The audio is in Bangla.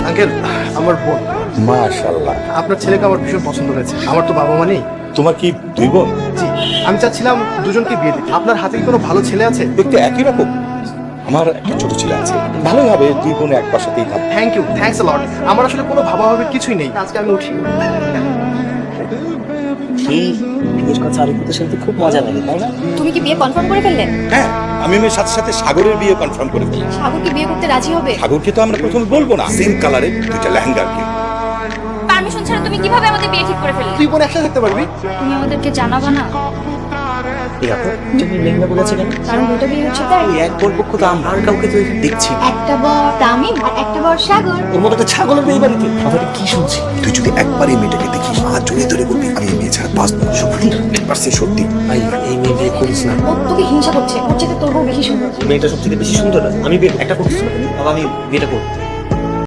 আঙ্কেল, আমার বোন। মাশাআল্লাহ। আপনার ছেলেকে আমার ভীষণ পছন্দ হয়েছে। আমার তো বাবা মা নেই। তোমার কি দুই বোন? জি, আমি চাচ্ছিলাম দুজনকে বিয়ে দিতে। আপনার হাতে কি কোনো ভালো ছেলে আছে? দেখতে একই রকম। আমার একটা ছোট ছেলে আছে, ভালোই হবে, দুই বোনে এক বাসাতেই থাকবে। থ্যাংক ইউ, থ্যাঙ্কস আ লট। আমার আসলে কোনো ভাবাভাবির কিছুই নেই। আজকে আমি উঠি। বিয়ের কথা আরো কথা শুনতে খুব মজা লাগে, তাই না? তুমি কি বিয়ে কনফার্ম করে ফেললে? হ্যাঁ, আমি মেয়ের সাথে সাথে সাগরের বিয়ে কনফার্ম করে ফেলি। সাগর কি বিয়ে করতে রাজি হবে? সাগরকে তো আমরা প্রথমে বলবো না, সেম কালারের দুইটা লেহেঙ্গা কি। পারমিশন ছাড়া তুমি কিভাবে আমাদের বিয়ে ঠিক করে ফেললে? তুই বোন একসাথে থাকতে পারবি? তুমি আমাদেরকে জানাবা না? তুমি লেহেঙ্গা বলেছে কেন? কারণ দুটো বিয়ে হচ্ছে তাই। ওই এক বর পক্ষ তো আমরা আর কাউকে তো দেখছি না। একটা বর তামিম আর একটা বর সাগর। ওর মতো একটা ছাগলের এই বাড়িতে আমাদের কি শুনছি? তুই যদি একবার এই মেয়েটাকে দেখিস, হাত জড়িয়ে ধরে বলবি আমি এই মেয়ে ছাড়া বাঁচবো না। সত্যি সত্যি। ভাই এই মেয়ে বিয়ে করিস না। ও তোকে হিংসা করছে, ওর চেয়ে তোর বউ বেশি সুন্দর। মেয়েটা সব থেকে বেশি সুন্দর না? আমি বিয়ে একটা করছি, বাবা আমি বিয়েটা করবো।